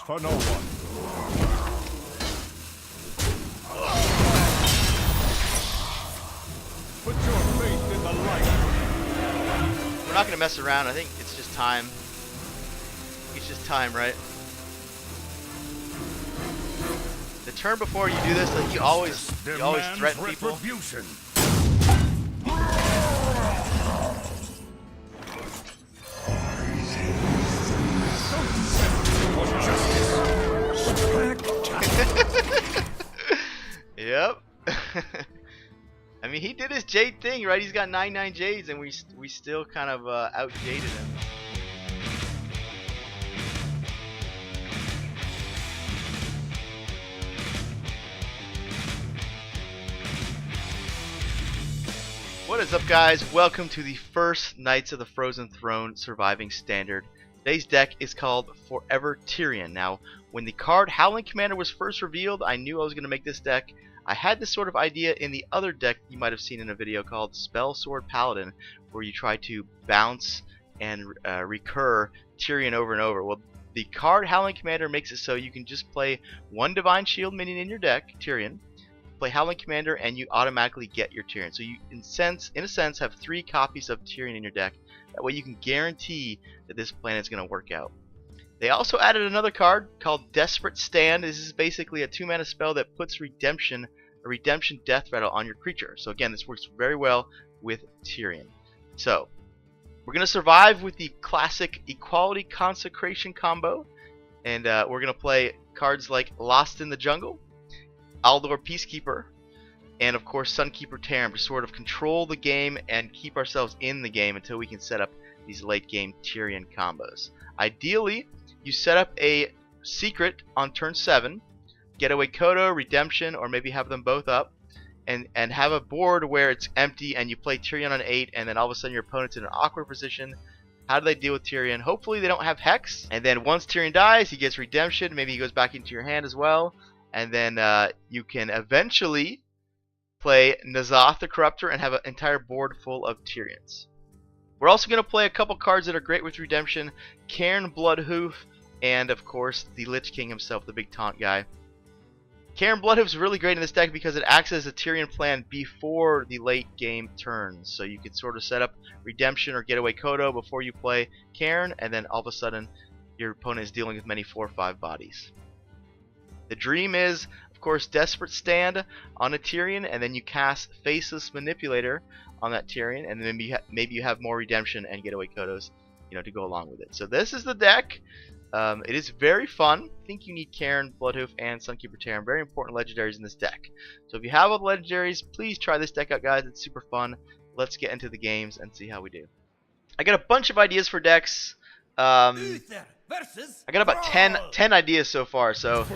for no one. Put your faith in the light. We're not gonna mess around. I think it's just time. It's just time, right? The turn before you do this, like you always threaten people. Retribution. Yep. I mean, he did his Jade thing, right? He's got 99 Jades, and we still kind of out-jaded him. What is up, guys? Welcome to the first Knights of the Frozen Throne Surviving Standard. Today's deck is called Forever Tirion. Now, when the card Howling Commander was first revealed, I knew I was going to make this deck. I had this sort of idea in the other deck you might have seen in a video called Spell Sword Paladin, where you try to bounce and recur Tirion over and over. Well, the card Howling Commander makes it so you can just play one Divine Shield minion in your deck, Tirion, play Howling Commander, and you automatically get your Tirion. So you, in a sense, have 3 copies of Tirion in your deck. That way you can guarantee that this plan is going to work out. They also added another card called Desperate Stand. This is basically a 2-mana spell that puts a redemption death rattle on your creature. So again, this works very well with Tirion. So we're going to survive with the classic Equality Consecration combo, and we're going to play cards like Lost in the Jungle, Aldor Peacekeeper, and of course Sunkeeper Tarim to sort of control the game and keep ourselves in the game until we can set up these late game Tirion combos. Ideally, you set up a secret on turn 7, Getaway Kodo, Redemption, or maybe have them both up, and have a board where it's empty and you play Tirion on 8, and then all of a sudden your opponent's in an awkward position. How do they deal with Tirion? Hopefully they don't have Hex, and then once Tirion dies, he gets Redemption, maybe he goes back into your hand as well, and then you can eventually play N'Zoth the Corruptor and have an entire board full of Tirions. We're also going to play a couple cards that are great with Redemption, Cairn Bloodhoof, and of course the Lich King himself, the big taunt guy. Cairn Bloodhoof is really great in this deck because it acts as a Tirion plan before the late game turns. So you can sort of set up Redemption or Getaway Kodo before you play Cairn, and then all of a sudden your opponent is dealing with many 4/5 bodies. The dream is, of course, Desperate Stand on a Tirion, and then you cast Faceless Manipulator on that Tirion, and then maybe you have more Redemption and Getaway Kodos, to go along with it. So this is the deck. It is very fun. I think you need Cairn, Bloodhoof, and Sunkeeper Tarim. Very important legendaries in this deck. So if you have all the legendaries, please try this deck out, guys. It's super fun. Let's get into the games and see how we do. I got a bunch of ideas for decks. I got about 10 ideas so far, so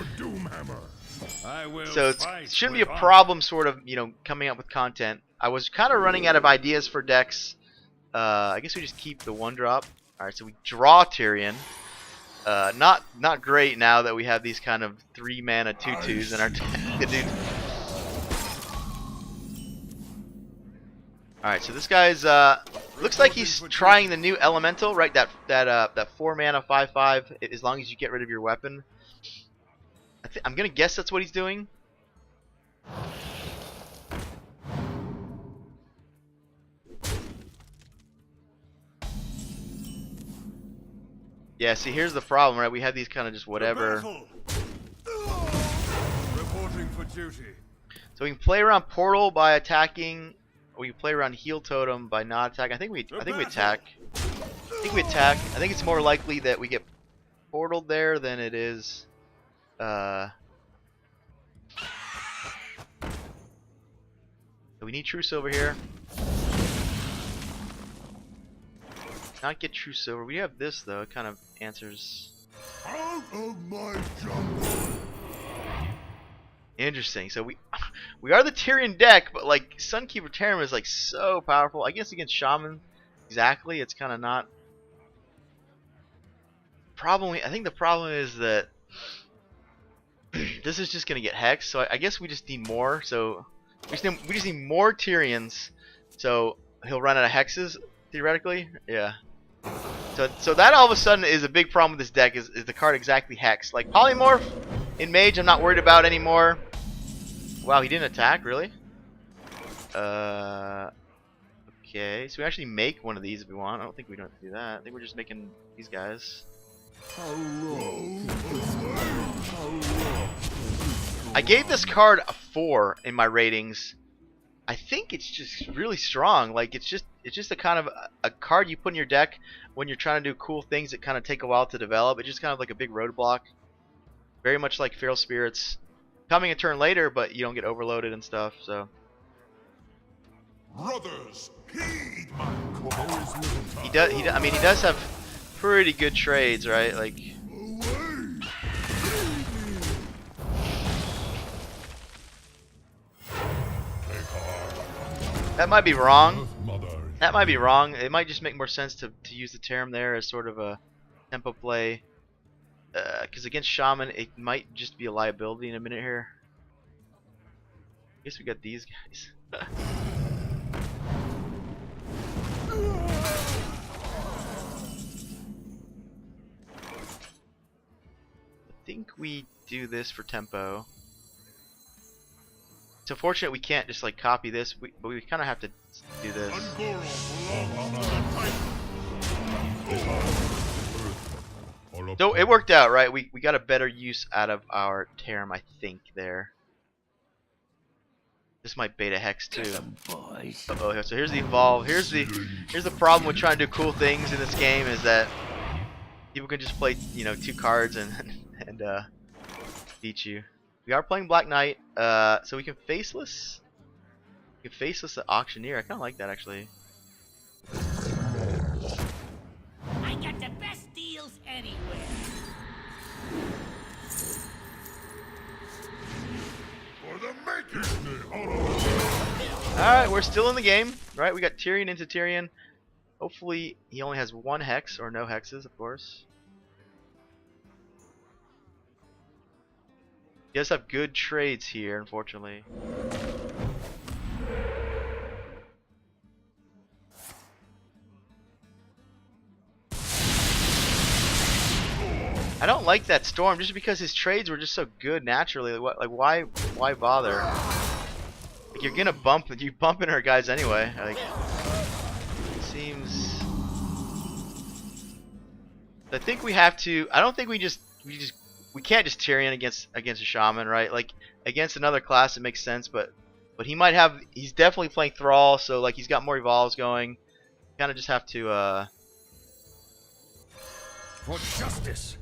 it shouldn't be a problem sort of, coming up with content. I was kind of running out of ideas for decks. I guess we just keep the 1-drop. Alright, so we draw Tirion. Not great now that we have these kind of 3-mana 2/2s in our deck. Alright, so this guy's looks like he's trying the new elemental, right? That 4-mana 5/5. As long as you get rid of your weapon, I'm gonna guess that's what he's doing. Yeah. See, here's the problem, right? We have these kind of just whatever. Reporting for duty. So we can play around Portal by attacking. We can play around Heal Totem by not attacking. I think we attack. I think it's more likely that we get portaled there than it is. So we need True Silver here. Not get True Silver. We have this though. It kind of answers. Out of my jungle. Interesting. So we are the Tirion deck, but like Sunkeeper Tarim is like so powerful. I guess against Shaman, exactly. It's kind of not. I think the problem is that this is just gonna get hexed. So I guess we just need more. So we just need more Tirions. So he'll run out of hexes theoretically. Yeah. So that all of a sudden is a big problem with this deck is the card exactly Hex. Like Polymorph in Mage I'm not worried about anymore. Wow, he didn't attack, really? Okay, so we actually make one of these if we want. I don't think we don't have to do that. I think we're just making these guys. I gave this card a 4 in my ratings. I think it's just really strong. Like it's just a kind of a card you put in your deck when you're trying to do cool things that kind of take a while to develop. It's just kind of like a big roadblock. Very much like Feral Spirits. Coming a turn later, but you don't get overloaded and stuff, so. Brothers, heed my call. I mean, he does have pretty good trades, right? Like. That might be wrong. That might be wrong. It might just make more sense to use the Terram there as sort of a tempo play. Because against Shaman, it might just be a liability in a minute here. I guess we got these guys. I think we do this for tempo. It's unfortunate we can't just like copy this, but we kind of have to do this. So it worked out, right? We got a better use out of our Terram, I think, there. This might beta Hex too. Uh-oh, so here's the evolve. Here's the problem with trying to do cool things in this game is that people can just play, you know, 2 cards and beat you. We are playing Black Knight, so we can faceless. We can faceless the Auctioneer. I kind of like that actually. I got the best deals anywhere. For the making. Alright, we're still in the game. Right, we got Tirion into Tirion. Hopefully he only has 1 Hex, or no Hexes, of course. He does have good trades here, unfortunately. I don't like that Storm just because his trades were just so good naturally. Like why bother? Like you're gonna you bumping our guys anyway. Like it seems. I think we have to. I don't think we can't just Tirion against a Shaman, right? Like against another class it makes sense, but he might have. He's definitely playing Thrall, so like he's got more evolves going. Kind of just have to. For justice.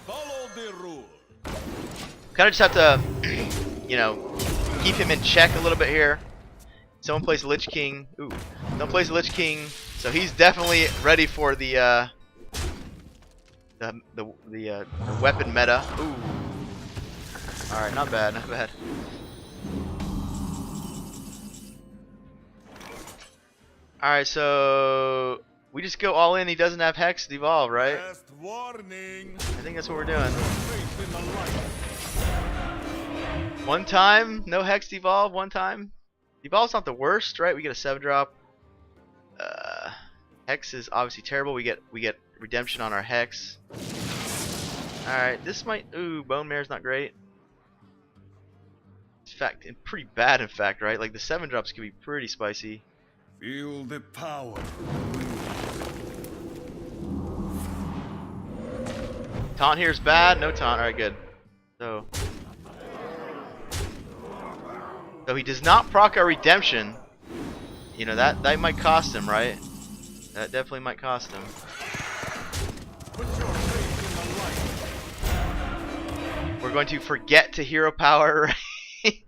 Follow the rule. Kind of just have to, you know, keep him in check a little bit here. Someone plays Lich King. Ooh, someone plays Lich King, so he's definitely ready for the weapon meta. Ooh. All right, not bad, not bad. All right, so we just go all in. He doesn't have Hex to evolve, right? Last warning. I think that's what we're doing. One time, no Hex to evolve. One time, evolve's not the worst, right? We get a 7-drop. Hex is obviously terrible. We get redemption on our Hex. All right, this might. Ooh, Bone Mare's not great. In fact, pretty bad. In fact, right? Like the 7-drops can be pretty spicy. Feel the power. Taunt here is bad. No taunt. All right, good. So he does not proc our redemption. You know that might cost him, right? That definitely might cost him. Put your faith in the light. We're going to forget to hero power, right?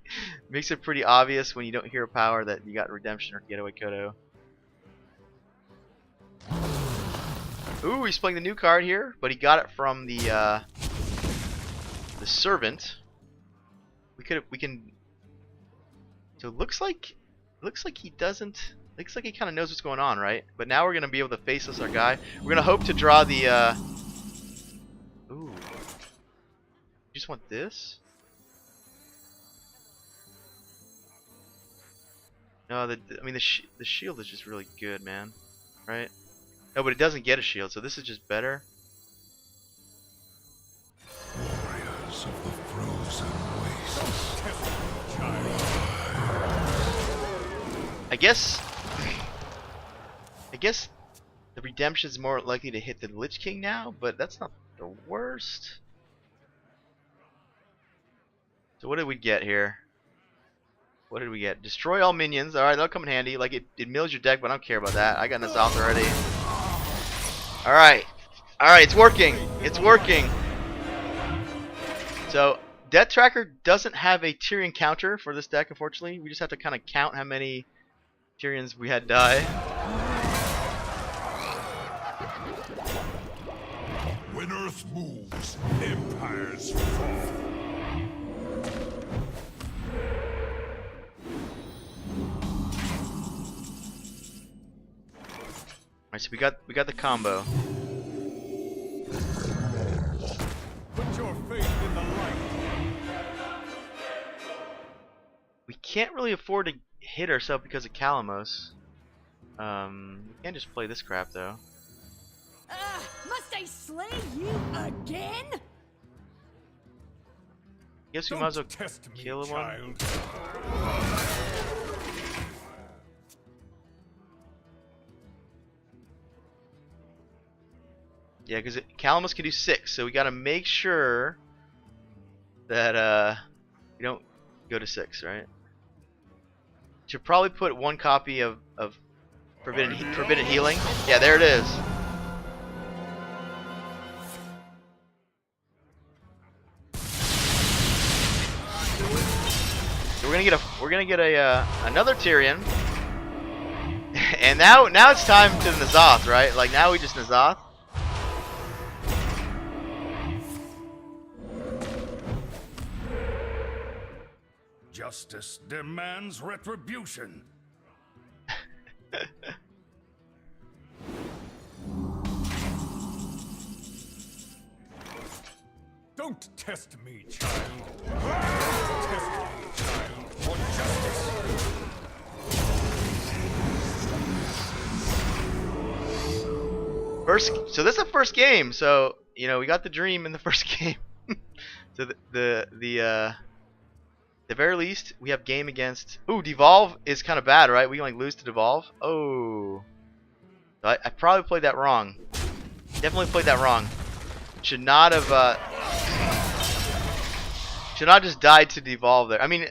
Makes it pretty obvious when you don't hero power that you got redemption or getaway Kodo. Ooh, he's playing the new card here, but he got it from the servant. We can. So it looks like he doesn't. Looks like he kind of knows what's going on, right? But now we're gonna be able to faceless our guy. We're gonna hope to draw the. Ooh. You just want this? No, I mean the shield is just really good, man. Right? No, but it doesn't get a shield, so this is just better. Warriors of the frozen wastes. I guess the redemption's more likely to hit the Lich King now, but that's not the worst. So what did we get here? What did we get? Destroy all minions. Alright, that'll come in handy. Like, it mills your deck, but I don't care about that. I got this off already. Alright. Alright, it's working. It's working. So, Death Tracker doesn't have a Tirion counter for this deck, unfortunately. We just have to kind of count how many Tirions we had die. When Earth moves, empires fall. Alright, so we got the combo. Put your faith in the light. We can't really afford to hit ourselves because of Kalamos. We can't just play this crap though. Must I slay you again? Guess we might as well Test me, kill him. child. Yeah, because Kalamos can do 6, so we gotta make sure that we don't go to 6, right? Should probably put 1 copy of Forbidden Healing. Yeah, there it is. So we're gonna get a another Tirion, and now it's time to N'Zoth, right? Like now we just N'Zoth. Justice demands retribution. Don't test me, child. Don't test me, child. For justice. So this is the first game. So you know we got the dream in the first game. So the very least we have game against. Ooh, Devolve is kind of bad, right? We can like lose to Devolve. Oh, I probably played that wrong. Definitely played that wrong. Should not have. Should not just died to Devolve there. I mean,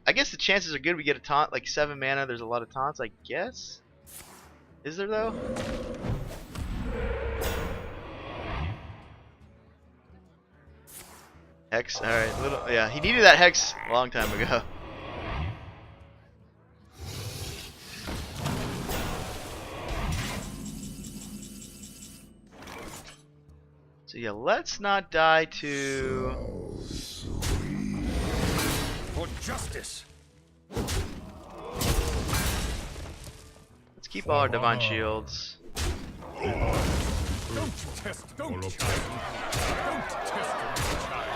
I guess the chances are good we get a taunt. Like 7 mana, there's a lot of taunts. I guess. Is there though? Hex, alright, yeah, he needed that Hex a long time ago. So yeah, let's not die to... For justice. Let's keep all our Divine Shields. Don't test, don't test. Don't test me, child.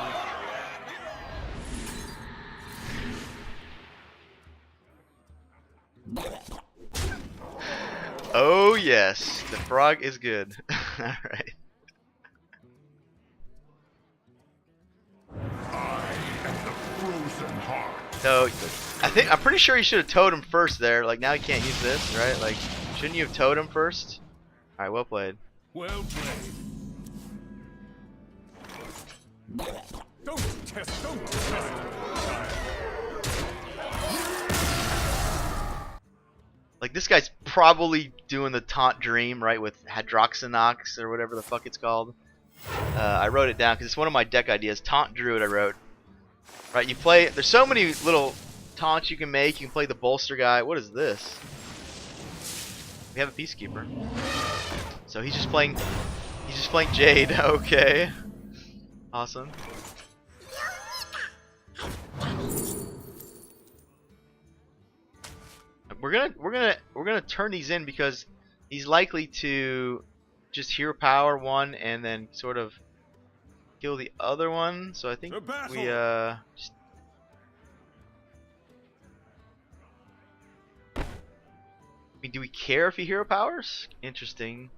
Oh yes, the frog is good. Alright. I am the frozen heart. So I'm pretty sure you should have towed him first there. Like now he can't use this, right? Like shouldn't you have towed him first? Alright, well played. Well played. Don't test, don't test. Like this guy's probably doing the taunt dream, right, with Hadroxinox or whatever the fuck it's called. I wrote it down because it's one of my deck ideas. Taunt Druid I wrote. Right, you play. There's so many little taunts you can make. You can play the bolster guy. What is this? We have a Peacekeeper. So he's just playing. He's just playing Jade. Okay. Awesome. We're gonna turn these in because he's likely to just hero power one and then sort of kill the other one. So I think we just... I mean, do we care if he hero powers? Interesting.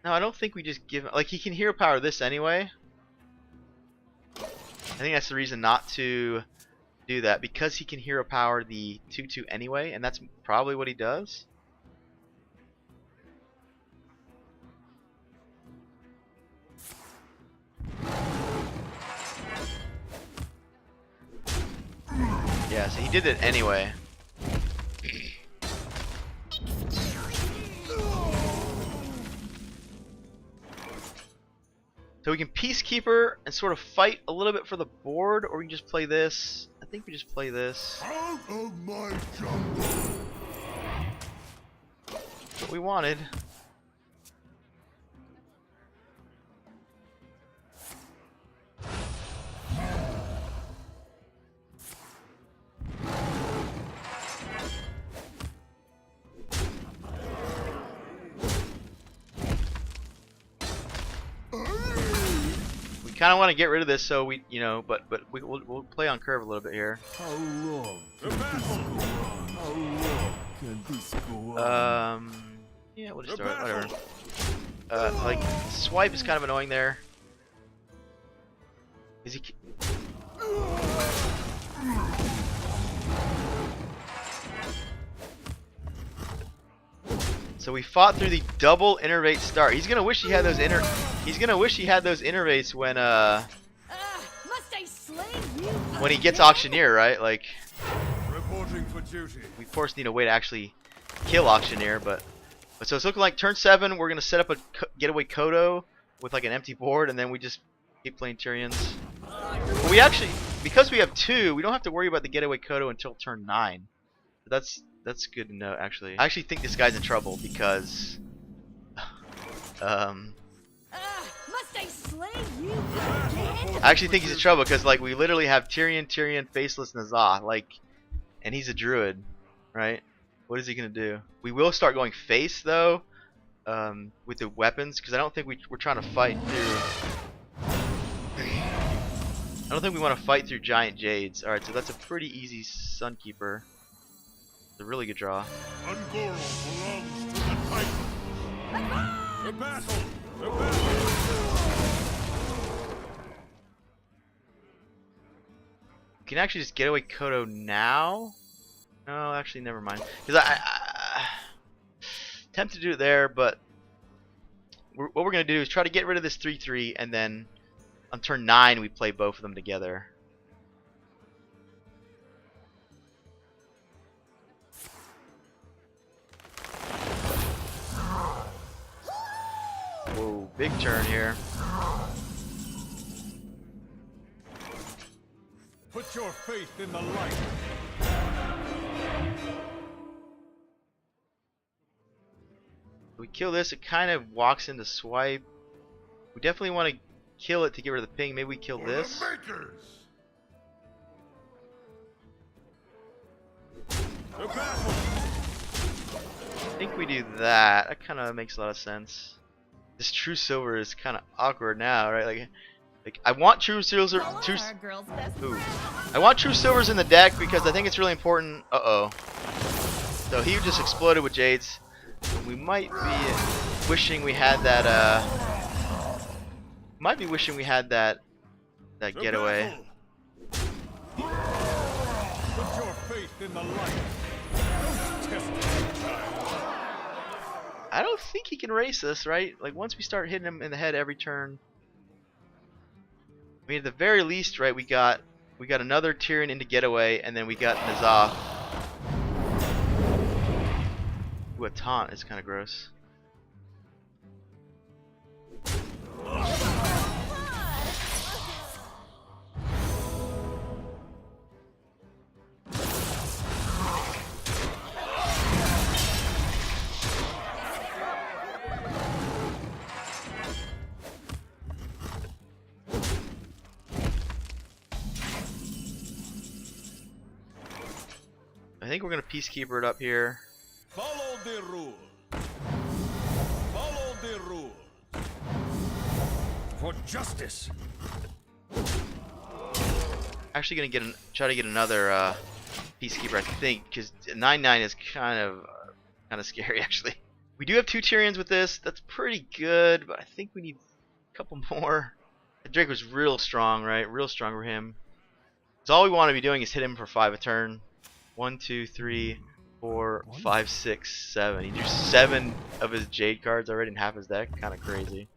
No, I don't think we just give him... Like, he can hero power this anyway. I think that's the reason not to do that. Because he can hero power the 2/2 anyway. And that's probably what he does. Yeah, so he did it anyway. So we can Peacekeeper and sort of fight a little bit for the board, or we can just play this. I think we just play this. Out of my jungle! That's what we wanted. Kind of want to get rid of this, so we, you know, but we'll play on curve a little bit here. How long can this go on? How long can this go on? Yeah, we'll just start whatever. Like swipe is kind of annoying there. Is he? So we fought through the double innervate start. He's gonna wish he had those innervates when Must I slay you? when he gets auctioneer, right? Like Reporting for duty. we of course need a way to actually kill auctioneer, but so it's looking like turn 7 we're gonna set up a getaway Kodo with like an empty board, and then we just keep playing Tirions. But we actually, because we have 2, we don't have to worry about the getaway Kodo until turn 9. That's good to know, actually. I actually think this guy's in trouble because Must I slay you again? I actually think he's in trouble because like we literally have Tirion, Faceless, Nazah, like, and he's a Druid, right? What is he gonna do? We will start going face though, with the weapons, because I don't think we're trying to fight through. I don't think we want to fight through giant jades. All right, so that's a pretty easy Sunkeeper. It's a really good draw. Ungoro belongs to the Titan. The battle! The battle! We can actually just get away Kodo now. No, actually, never mind. Because I tempted to do it there, but what we're gonna do is try to get rid of this 3/3, and then on turn 9 we play both of them together. Whoa, big turn here. Put your faith in the light. We kill this, it kind of walks into swipe. We definitely want to kill it to get rid of the ping. Maybe we kill For this. the makers. The battle! I think we do that. That kind of makes a lot of sense. This true silver is kind of awkward now, right? Like I want true silver. I want true silvers in the deck because I think it's really important. So he just exploded with jades. We might be wishing we had that. Might be wishing we had that getaway. Put your faith in the light. Don't test me, child. I don't think he can race us, right? Like once we start hitting him in the head every turn. I mean, at the very least, right? We got another Tirion into getaway, and then we got Nazah. Ooh, a taunt is kind of gross. I think we're gonna Peacekeeper it up here. Follow the rule. Follow the rule. For justice. Actually, gonna try to get another Peacekeeper, I think, because 9/9 is kind of scary, actually. We do have 2 Tyrions with this. That's pretty good, but I think we need a couple more. The Drake was real strong, right? Real strong for him. So all we want to be doing is hit him for 5 a turn. 1, 2, 3, 4, 5, 6, 7. He drew 7 of his Jade cards already in half his deck. Kind of crazy.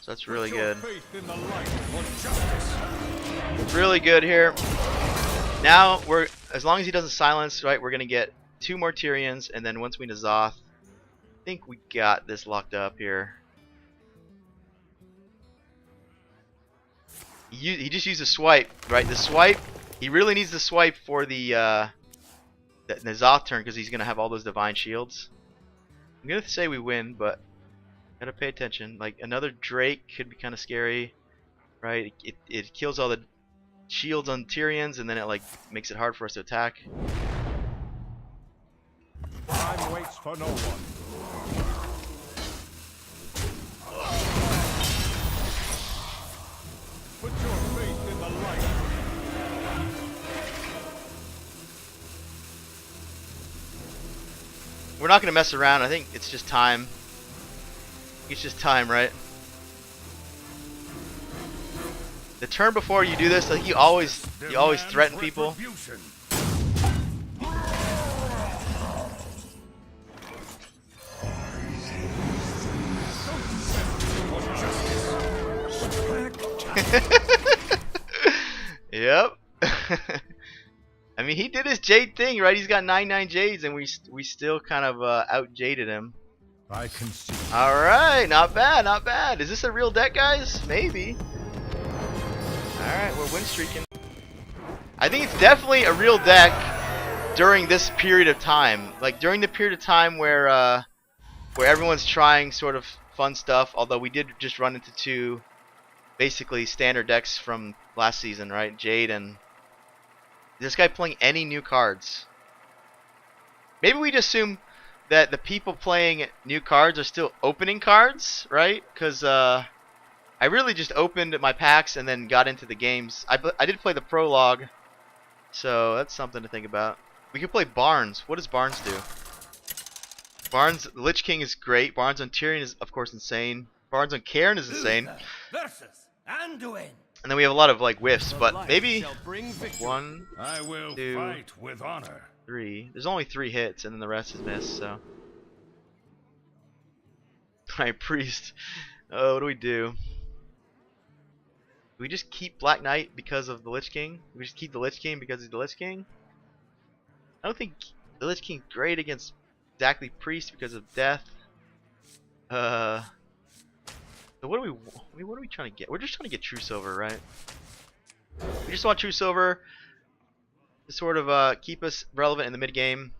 So that's really good. Really good here. Now as long as he doesn't silence, right, we're gonna get 2 more Tyrions, and then once we N'Zoth, I think we got this locked up here. He just used a swipe, right? The swipe, he really needs the swipe for the N'Zoth turn because he's gonna have all those divine shields. I'm gonna say we win, but gotta pay attention. Like another Drake could be kind of scary, right? It kills all the shields on Tyrions, and then it like makes it hard for us to attack. Time waits for no one. Put your faith in the light. We're not gonna mess around. I think it's just time. It's just time, right? The turn before you do this, like you always threaten people. Yep. I mean, he did his Jade thing, right? He's got 9/9 Jades, and we still kind of out jaded him. I can see. All right, not bad, not bad. Is this a real deck, guys? Maybe. All right, we're win streaking. I think it's definitely a real deck during this period of time, like during the period of time where everyone's trying sort of fun stuff. Although we did just run into 2 basically standard decks from last season, right? Jade and this guy playing any new cards. Maybe we just assume that the people playing new cards are still opening cards, right? Because I really just opened my packs and then got into the games. I did play the prologue, so that's something to think about. We could play Barnes. What does Barnes do? Barnes, Lich King is great. Barnes on Tirion is, of course, insane. Barnes on Cairn is insane. Versus Anduin. And then we have a lot of like whiffs, but maybe 1, I will 2, fight with honor. 3. There's only 3 hits, and then the rest is missed. So, alright, Priest. Oh, what do we do? Do we just keep Black Knight because of the Lich King? Do we just keep the Lich King because he's the Lich King? I don't think the Lich King's great against exactly Priest because of death. So what are we trying to get? We're just trying to get True Silver, right? We just want True Silver to sort of keep us relevant in the mid game.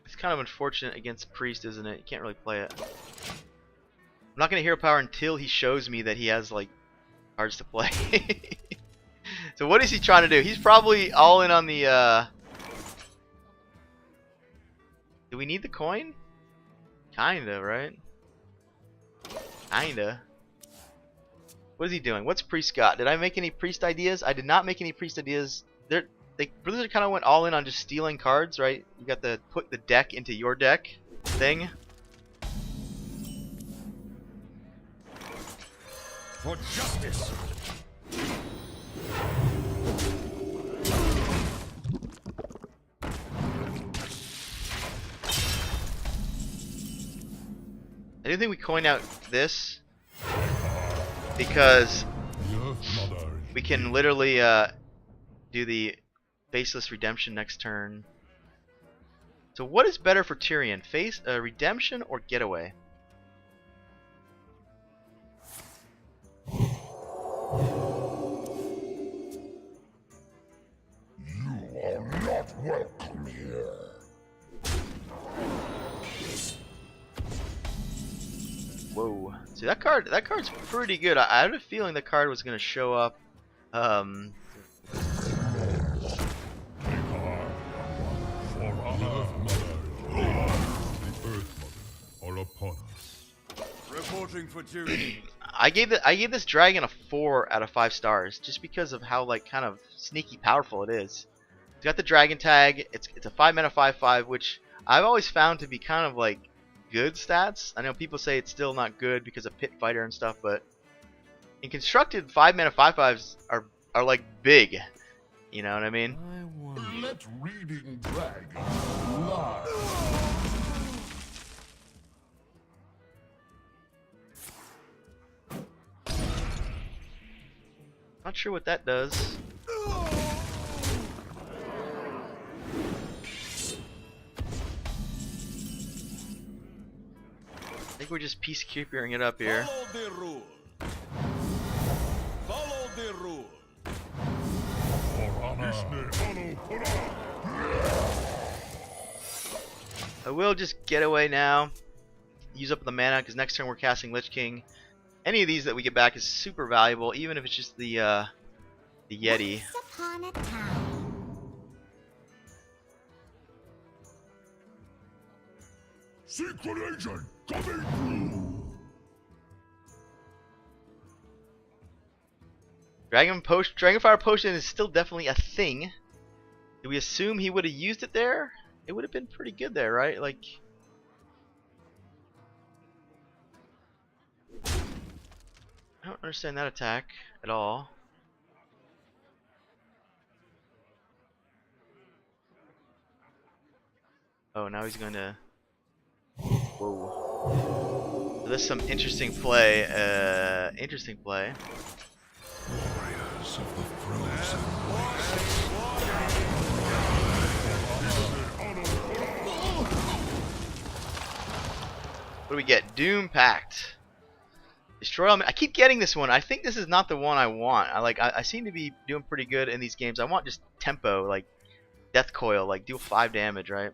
It's kind of unfortunate against Priest, isn't it? You can't really play it. I'm not gonna hero power until he shows me that he has like cards to play. So what is he trying to do? He's probably all in on the do we need the coin? Kinda, right? Kinda. What is he doing? What's Priest got? Did I make any Priest ideas? I did not make any Priest ideas. Blizzard kind of went all in on just stealing cards, right? You got the put the deck into your deck thing. For justice. I do think we coin out this because we can literally do the Faceless Redemption next turn. So what is better for Tirion? Redemption or Getaway? You are not welcome here. Whoa. See, that card's pretty good. I had a feeling the card was gonna show up upon us. Reporting for duty. I gave this dragon a 4 out of 5 stars just because of how like kind of sneaky powerful it is. It's got the dragon tag. It's a 5-mana 5/5, which I've always found to be kind of like good stats. I know people say it's still not good because of pit fighter and stuff, but in constructed 5-mana 5/5s are like big. You know what I mean? Let reading drag lie. Not sure what that does. I think we're just peacekeeping it up here. Follow the rule. Follow the rule. For honor. I will just get away now. Use up the mana because next turn we're casting Lich King. Any of these that we get back is super valuable, even if it's just the Yeti. Once upon a time. Secret agent coming through. Dragonfire Potion is still definitely a thing. Do we assume he would have used it there? It would have been pretty good there, right? Like, I don't understand that attack at all. Oh, now he's going to... Whoa. So there's some interesting play. Interesting play. Warriors of the frozen What do we get? Doom Pact. Destroy all. I keep getting this one. I think this is not the one I want. I seem to be doing pretty good in these games. I want just tempo, like Death Coil, like deal 5 damage, right?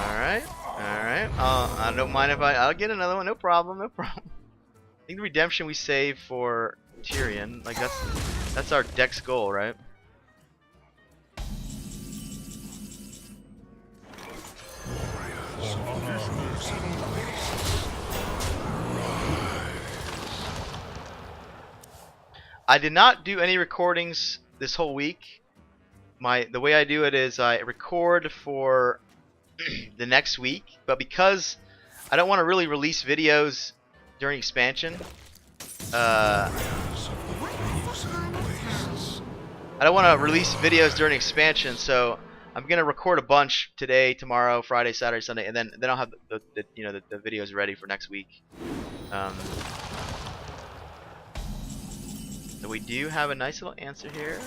Alright. I don't mind if I'll get another one. No problem. I think the redemption we save for Tirion, like that's our deck's goal, right? I did not do any recordings this whole week. The way I do it is I record for the next week, but because I don't want to really release videos during expansion, I don't want to release videos during expansion, so I'm gonna record a bunch today, tomorrow, Friday, Saturday, Sunday, and then I'll have the videos ready for next week. So we do have a nice little answer here.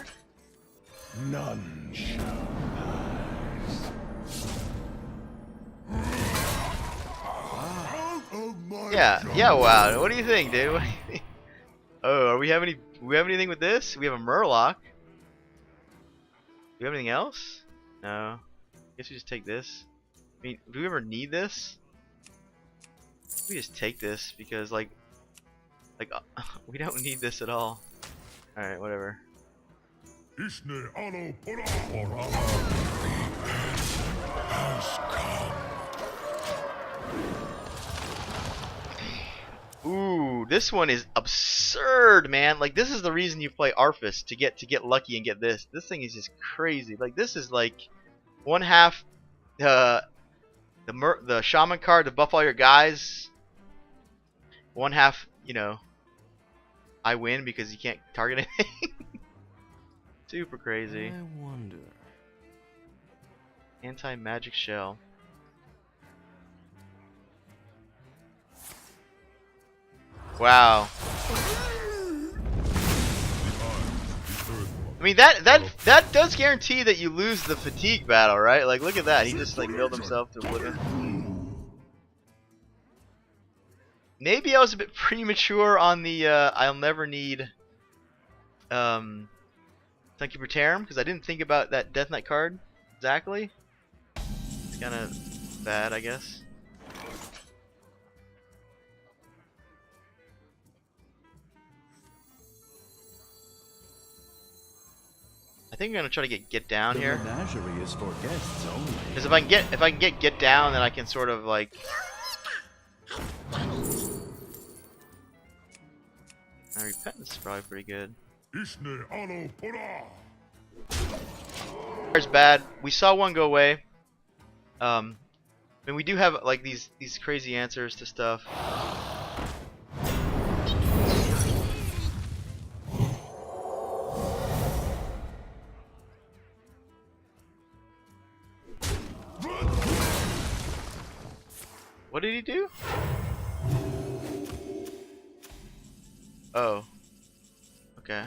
none shall Yeah, wow. What do you think, dude? What do you think? Oh, we have anything with this? We have a Murloc. Do we have anything else? No. Guess we just take this. I mean, do we ever need this? We just take this because like we don't need this at all. All right, whatever. Ishne Alo Pura. For honor, the end has come. Ooh, this one is absurd, man. Like this is the reason you play Arthas to get lucky and get this. This thing is just crazy. Like this is like 1/2 the Shaman card to buff all your guys. 1/2, I win because you can't target anything. Super crazy. I wonder. Anti-magic shell. Wow. I mean that does guarantee that you lose the fatigue battle, right? Like look at that. He just like milled himself to oblivion. Maybe I was a bit premature on the I'll never need thank you for Tarim, because I didn't think about that Death Knight card exactly. It's kind of bad, I guess. think I'm gonna try to get down The here. menagerie is for guests only. Because if I can get down, then I can sort of like. Now, repentance is probably pretty good. Ishne alo pura. Fire's bad. We saw one go away. I mean, we do have like these crazy answers to stuff. What did he do? Oh. Okay.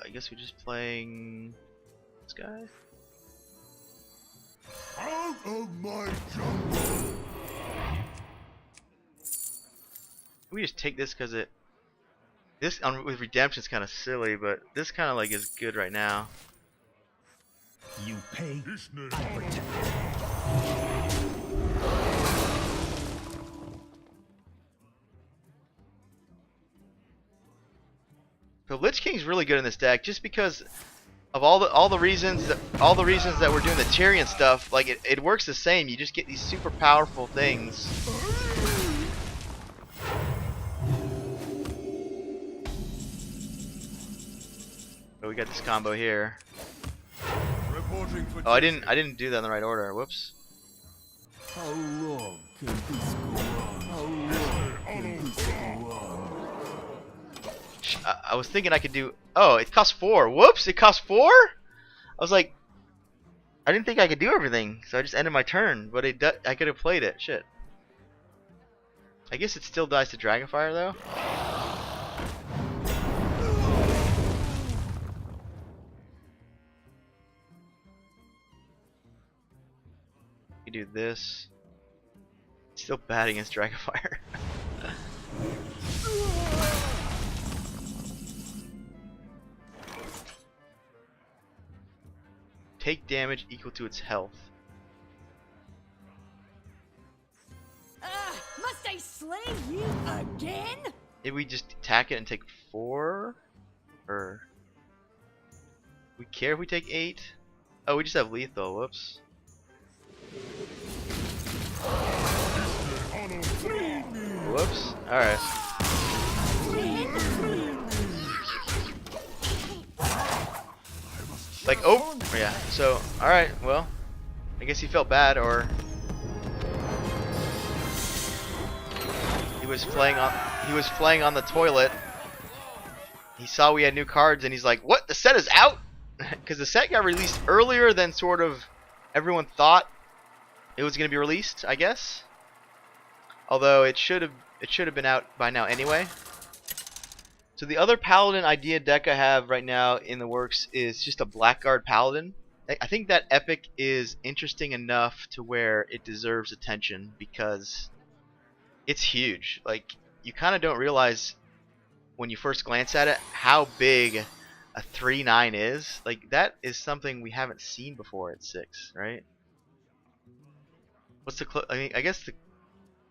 I guess we're just playing this guy. Out of my jungle. We just take this because this with redemption is kind of silly, but this kind of like is good right now. You pay, Ishne I alo protect. So Lich King's really good in this deck, just because of all the reasons that we're doing the Tirion stuff. Like it works the same. You just get these super powerful things. So we got this combo here. reporting for Oh, I didn't do that in the right order. Whoops. How long can this go on? How long can this go on? I was thinking I could do. Oh, it costs 4. Whoops! It costs 4. I was like, I didn't think I could do everything, so I just ended my turn. But I could have played it. Shit. I guess it still dies to Dragonfire though. You do this. Still bad against Dragonfire. Take damage equal to its health. Must I slay you again? Did we just attack it and take 4? Or we care if we take 8? Oh, we just have lethal. Whoops. Whoops. Alright. Like, oh, yeah. So, alright, well, I guess he felt bad, or he was playing on the toilet. He saw we had new cards, and he's like, "What? The set is out?" Because the set got released earlier than sort of everyone thought it was going to be released, I guess. Although it should have been out by now anyway. So the other Paladin idea deck I have right now in the works is just a Blackguard Paladin. I think that epic is interesting enough to where it deserves attention because it's huge. Like, you kind of don't realize when you first glance at it how big a 3/9 is. Like, that is something we haven't seen before at 6, right? What's the I mean, I guess the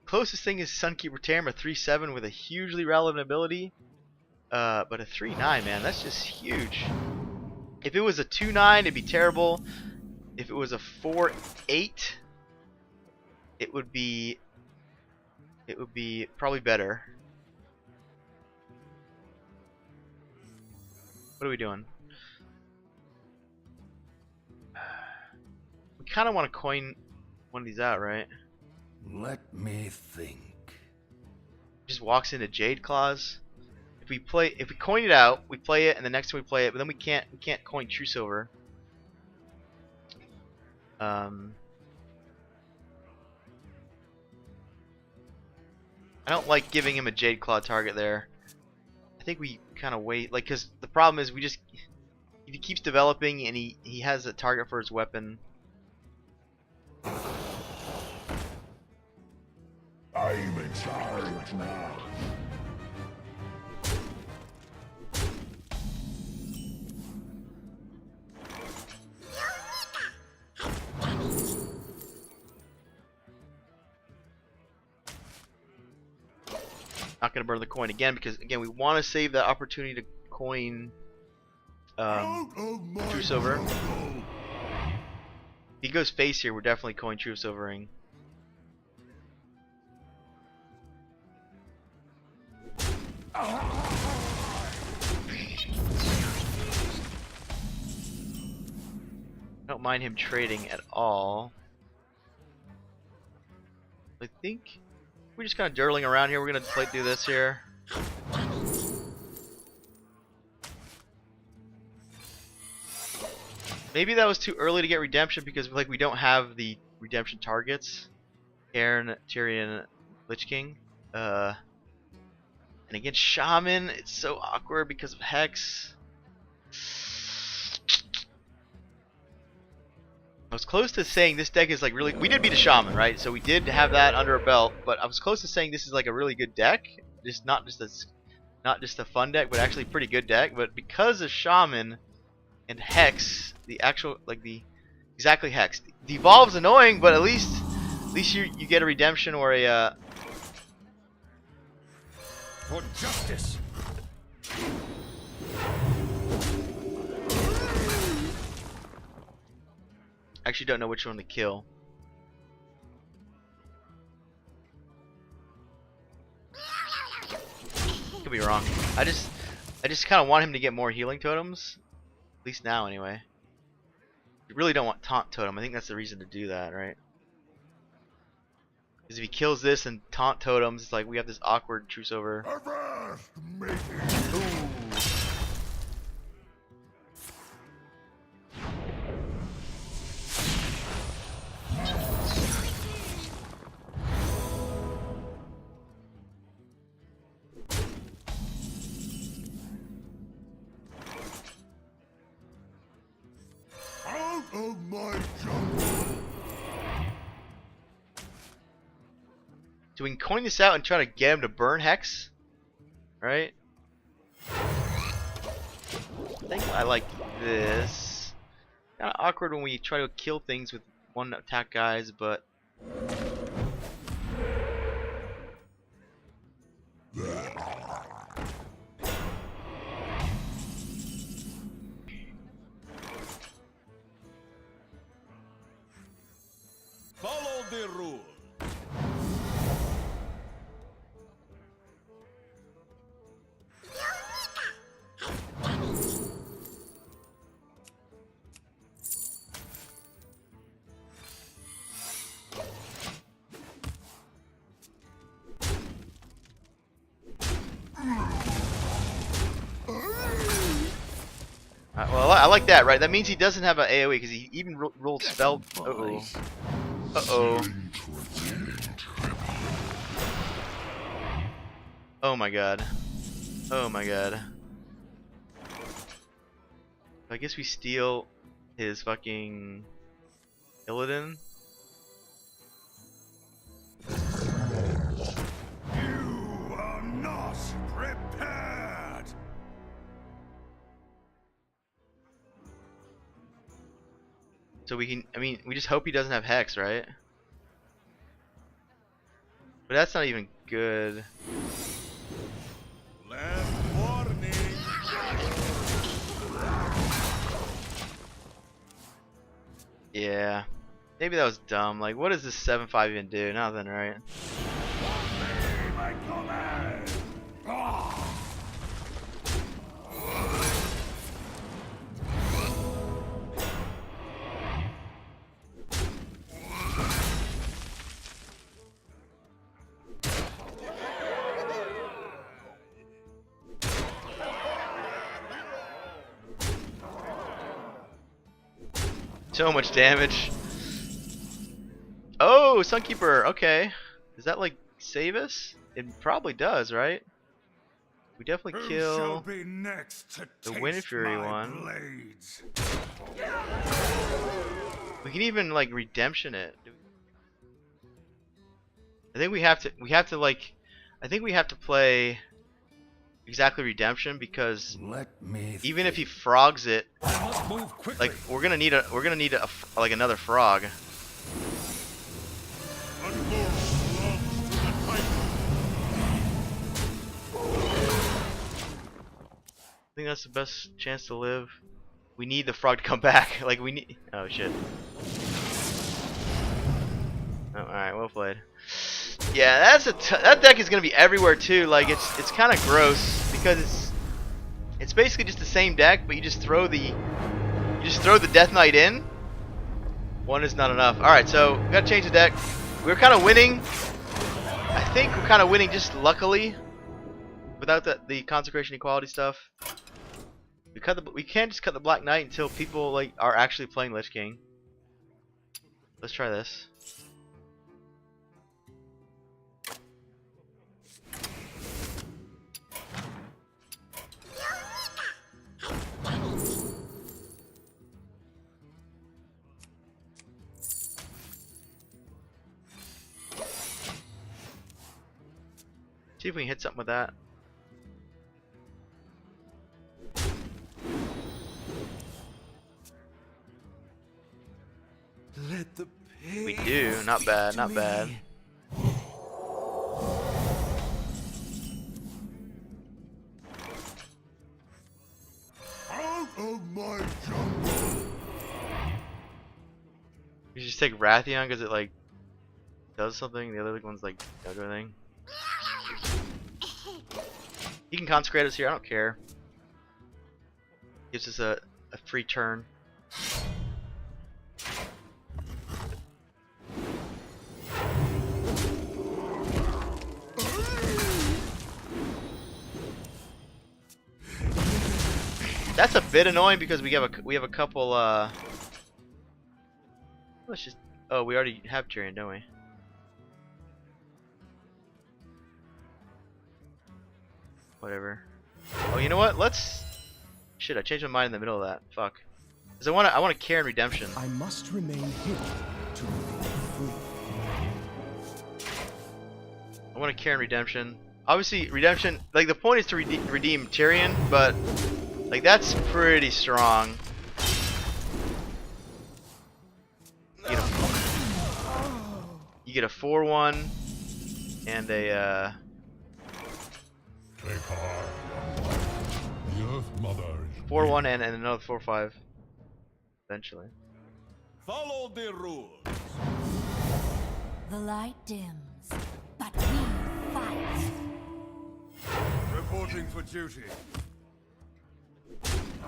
closest thing is Sunkeeper Tam, a 3/7 with a hugely relevant ability. But a 3/9, man, that's just huge. If it was a 2/9, it'd be terrible. If it was a 4/8, it would be probably better. What are we doing? We kind of want to coin one of these out, right? Let me think. Just walks into Jade Claws. If we coin it out, we play it, and the next time we play it, but then we can't coin True Silver. I don't like giving him a Jade Claw target there. I think we kind of wait, like, because the problem is if he keeps developing and he has a target for his weapon. I'm in charge now. Not going to burn the coin again because, again, we want to save that opportunity to coin Truce over. If he goes face here, we're definitely coin truce overing. Don't mind him trading at all. I think we're just kind of dirtling around here. We're gonna do this here. Maybe that was too early to get redemption because like we don't have the redemption targets. Aaron, Tirion, Lich King. And against Shaman, it's so awkward because of Hex. I was close to saying this deck is like really. We did beat a Shaman, right? So we did have that under our belt. But I was close to saying this is like a really good deck. Just not just a fun deck, but actually a pretty good deck. But because of Shaman and Hex, the actual exactly Hex. Devolve's annoying, but at least you get a redemption or a For justice. actually don't know which one to kill. Could be wrong. I just kind of want him to get more healing totems, at least now anyway. You really don't want taunt totem. I think that's the reason to do that, right? Because if he kills this and taunt totems, it's like we have this awkward truce over. Avast, mating. Ooh. Out of my jungle. So we can coin this out and try to get him to burn Hex, right? I think I like this. Kind of awkward when we try to kill things with one attack guys, but Follow the rule. well, I like that, right? That means he doesn't have an AoE because he even rolled spell. Uh-oh. Uh-oh. Oh my god. Oh my god. I guess we steal his fucking Illidan. You are not prepared. So we can, I mean, we just hope he doesn't have Hex, right? But that's not even good. Last warning. Yeah. Maybe that was dumb. Like, what does this 7/5 even do? Nothing, right? My command. So much damage. Oh, Sunkeeper. Okay. Does that like save us? It probably does, right? We definitely Who kill shall be next to the taste Wind Fury my one. blades? We can even like redemption it. I think we have to like I think we have to play exactly redemption because Let me even if he frogs it, I must move quickly. like we're gonna need a like another frog. think that's the best chance to live. We need the frog to come back. Like we need. Oh shit. Oh, all right, well played. Yeah, that deck is gonna be everywhere too. Like it's kind of gross because it's basically just the same deck, but you just throw the Death Knight in. One is not enough. All right, so we gotta change the deck. We're kind of winning. I think we're kind of winning just luckily, without the consecration equality stuff. We can't just cut the Black Knight until people like are actually playing Lich King. Let's try this. See if we can hit something with that. Let the pig We do. Not bad. Not bad. Out of my jungle! You just take Rathion because it like does something. The other one's like does everything. You can consecrate us here. I don't care. Gives us a free turn. That's a bit annoying because we have a couple. Let's just. Oh, we already have Tirion, don't we? Whatever. Oh, you know what? Let's. Shit, I changed my mind in the middle of that. Fuck. Cause I want to Karen Redemption. I must remain hidden to remain free. I want to Karen Redemption. Obviously, Redemption. Like the point is to redeem Tirion, but like that's pretty strong. You get a 4/1 and a. Take heart, young one. The Earth Mother is 4/1 and another 4/5. Eventually. Follow the rules. The light dims, but we fight. Reporting for duty.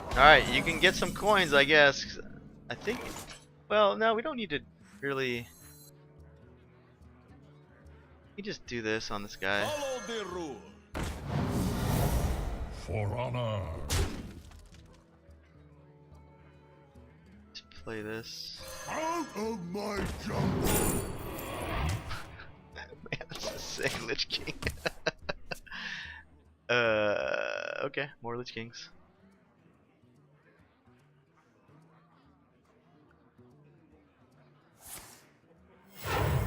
Alright, you can get some coins, I guess. I think. Well, no, we don't need to really. You just do this on this guy. Follow the rules. for honor. Let's play this. Out of my jungle. Man, that's a sick Lich King. Okay, more Lich Kings.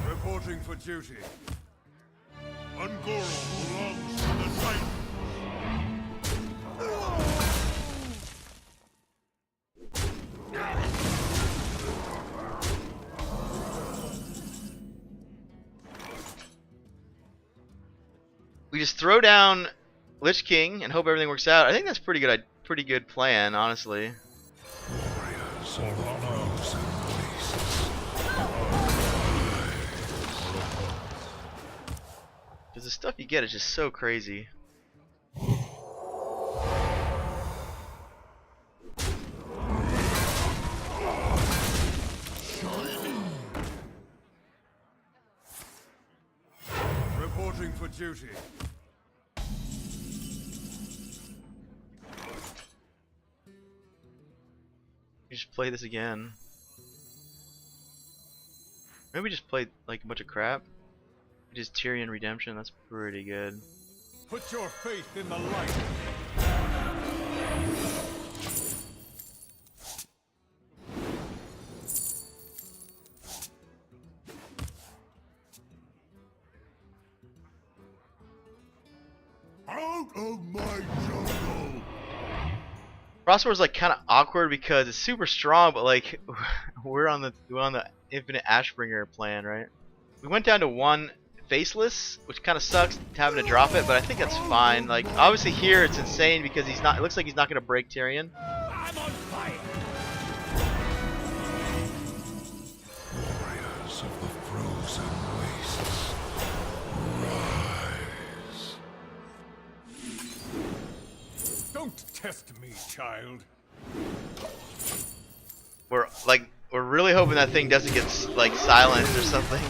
Reporting for duty. Ungoro belongs to the Titan. We just throw down Lich King and hope everything works out. I think that's pretty good plan, honestly. Warriors for honors and beasts. Because the stuff you get is just so crazy. Reporting for duty. You just play this again. Maybe we just played like a bunch of crap. Just Tirion Redemption, that's pretty good. Put your faith in the light. Out of my jungle. Frostwar's like kind of awkward because it's super strong, but like we're on the Infinite Ashbringer plan, right? We went down to 1 faceless, which kind of sucks having to drop it, but I think that's fine. Like obviously here it's insane because he's not. It looks like he's not gonna break Tirion. I'm on fire. Warriors of the frozen wastes, rise. Don't test me, child. We're really hoping that thing doesn't get like silenced or something.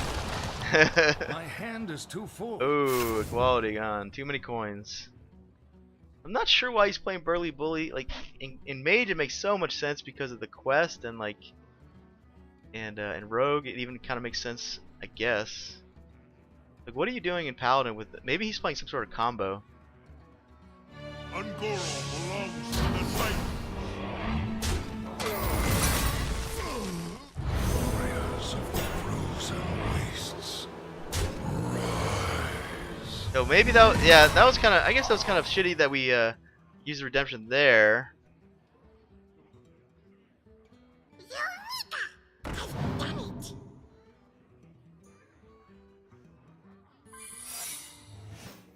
My hand is too full. Ooh, equality gone. Too many coins. I'm not sure why he's playing Burly Bully. Like in Mage, it makes so much sense because of the quest and like, and Rogue, it even kind of makes sense, I guess. Like, what are you doing in Paladin with? Maybe he's playing some sort of combo. Ungoro belongs to the light. Warriors of the frozen wastes, rise. So maybe that, yeah, that was kind of. I guess that was kind of shitty that we used redemption there. I've done it.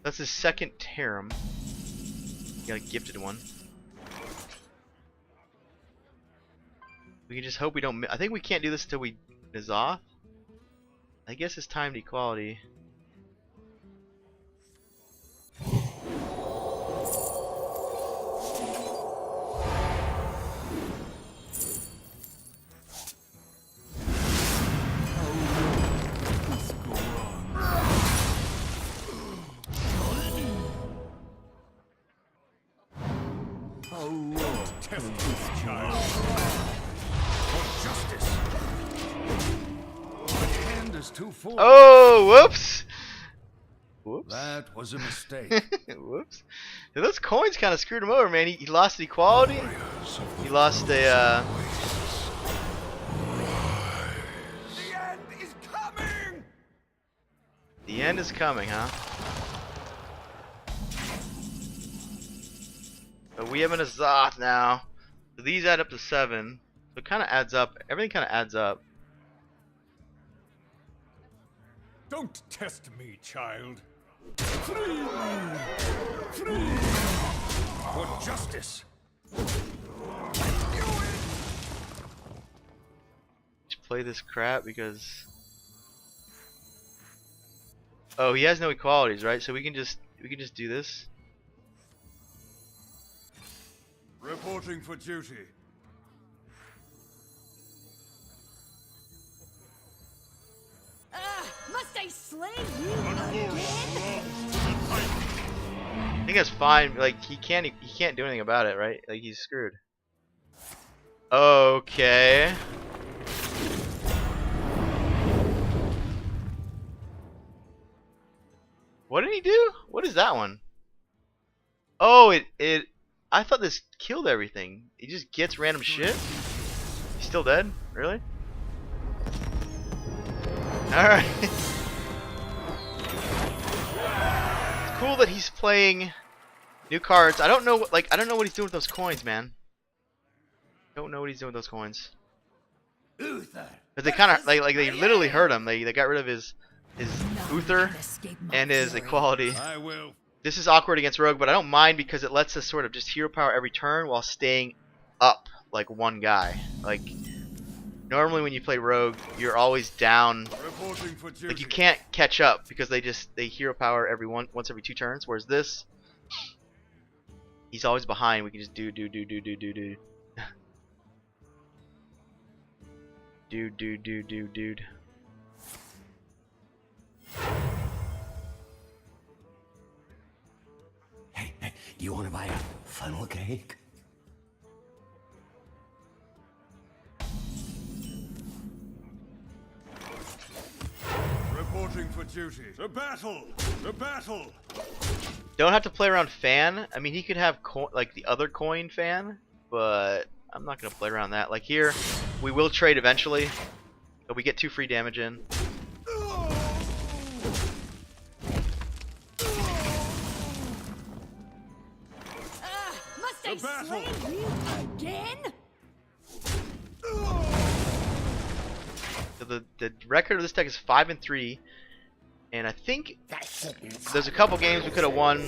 That's his second Tarim. He got a gifted one. We can just hope we don't. I think we can't do this until we Nizoth. I guess it's timed equality. How long Test can me, this go child. on? For justice. My hand is too full. Oh, whoops! Whoops. That was a mistake. Whoops. Yeah, those coins kind of screwed him over, man. He lost the equality. Warriors of the He lost a. wastes, rise. The end is coming! The end is coming, huh? So we have an Azoth now. So these add up to 7. So it kind of adds up. Everything kind of adds up. Don't test me, child. Free! Free! For justice. Just play this crap because. Oh, he has no equalities, right? So we can just do this. Reporting for duty. Must I slay you Ungoro again? belongs to the light. I think that's fine. Like he can't do anything about it, right? Like he's screwed. Okay. What did he do? What is that one? Oh, it. I thought this killed everything. He just gets random shit. He's still dead? Really? All right. It's cool that he's playing new cards. I don't know, like I don't know what he's doing with those coins, man. Don't know what he's doing with those coins. Uther. Cause they kind of like they literally hurt him. They got rid of his Uther and his equality. I will. This is awkward against Rogue, but I don't mind because it lets us sort of just hero power every turn while staying up like one guy. Like normally when you play Rogue, you're always down. Reporting for duty. Like you can't catch up because they hero power once every 2 turns. Whereas this, he's always behind. We can just do. Dude. Hey, do you want to buy a funnel cake? Reporting for duty. To battle! To battle! Don't have to play around Fan. I mean, he could have like the other coin Fan, but I'm not gonna play around that. Like here, we will trade eventually, but we get 2 free damage in. Must I battle. slay you again? So the record of this deck is 5-3, And I think there's a couple games we could have won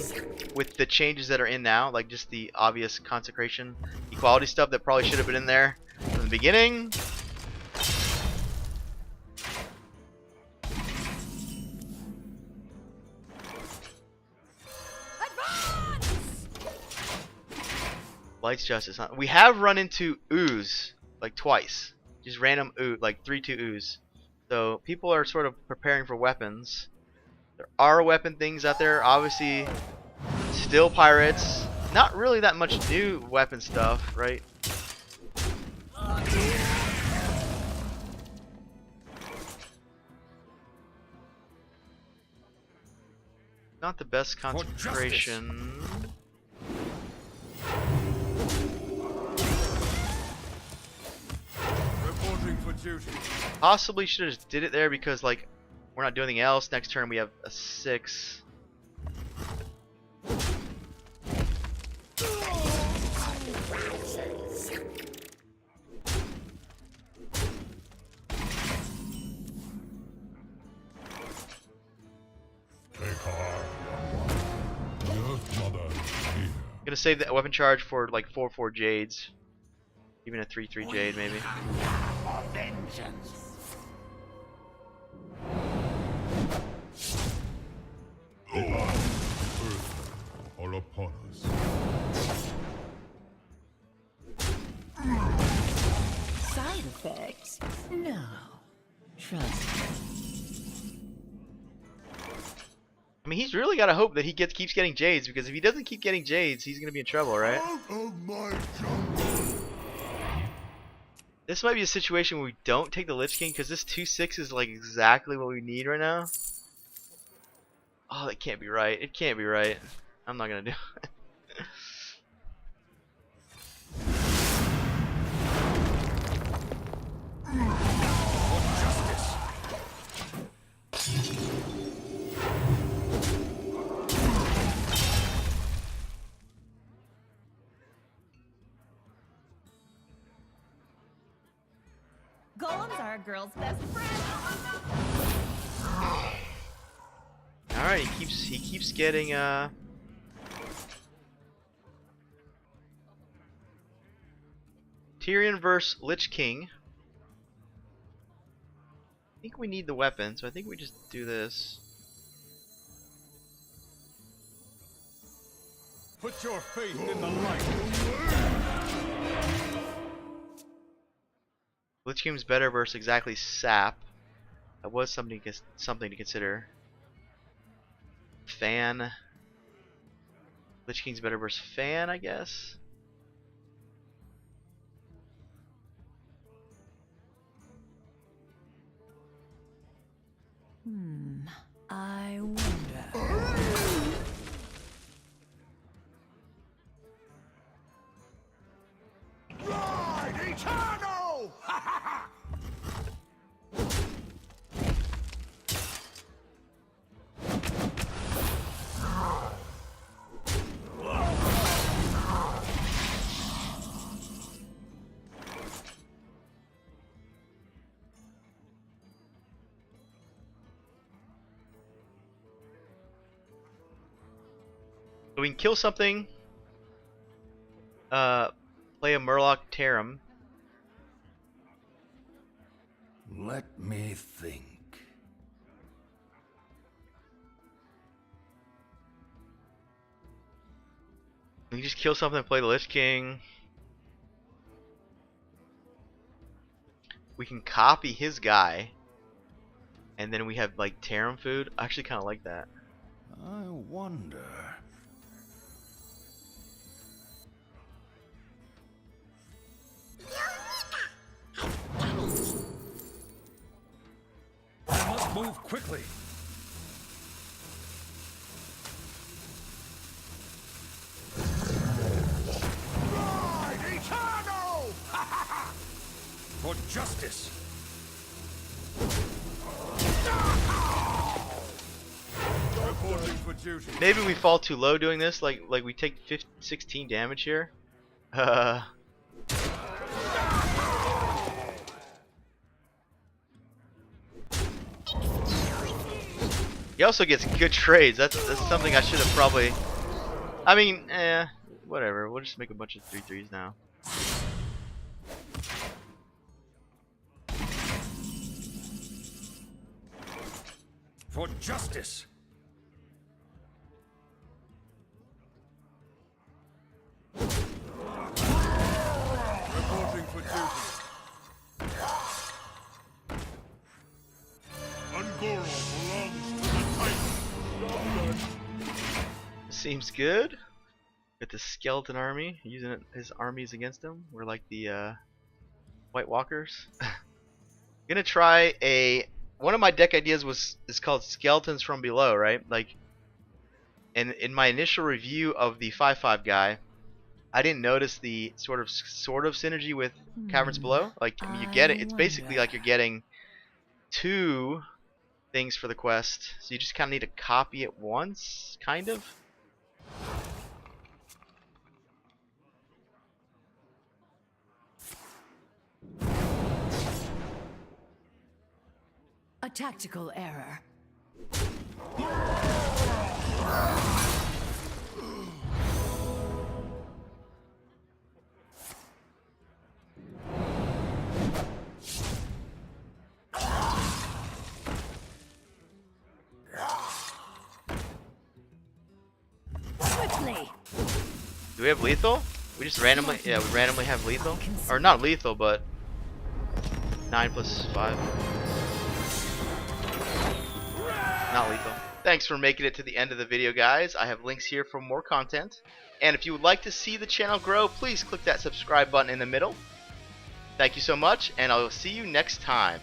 with the changes that are in now, like just the obvious consecration equality stuff that probably should have been in there from the beginning. Lights Justice, huh? We have run into ooze like twice. Just random ooze, like 3-2 ooze. So people are sort of preparing for weapons. There are weapon things out there, obviously. Still pirates. Not really that much new weapon stuff, right? Not the best concentration. Reporting for duty. Possibly should have just did it there because like we're not doing anything else. Next turn we have a 6. Take heart, the Earth Mother is here. Gonna save that weapon charge for like 4/4 jades. Even a 3/3 jade maybe. The Earthmen are upon us. Side effects? No. Trust me. I mean, he's really got to hope that he keeps getting jades, because if he doesn't keep getting jades, he's gonna be in trouble, right? Out of my jungle. This might be a situation where we don't take the Lich King, because this 2/6 is like exactly what we need right now. Oh, that can't be right. It can't be right. I'm not gonna do it. Golems are a girl's best friend. Alright, he keeps getting Tirion versus Lich King. I think we need the weapon, so I think we just do this. Put your faith in the light. Lich King's better versus exactly Sap. That was something to consider. Fan. Lich King's better versus Fan, I guess. I wonder. Ride eternal! So we can kill something. Play a Murloc Tarim. Let me think. We can just kill something and play the Lich King. We can copy his guy. And then we have like Tarim food. I actually kind of like that. I wonder. I must move quickly. Ride eternal! For justice. Reporting for duty. Maybe we fall too low doing this. Like we take 16 damage here. He also gets good trades. That's something I should have probably. I mean, whatever. We'll just make a bunch of 3/3s now. For justice. Reporting for duty. Ungoro belongs to the Titan. Seems good. With the skeleton army, using his armies against him. We're like the White Walkers. Gonna try one of my deck ideas is called Skeletons from Below, right? Like, in my initial review of the 5/5 guy, I didn't notice the sort of synergy with Caverns Below. Like, I mean, you get it. It's basically like you're getting 2 things for the quest, so you just kind of need to copy it once, kind of. A tactical error. Swiftly. Do we have lethal? We just randomly, yeah, we randomly have lethal, or not lethal, but 9 + 5. Not lethal. Thanks for making it to the end of the video, guys. I have links here for more content. And if you would like to see the channel grow, please click that subscribe button in the middle. Thank you so much, and I will see you next time.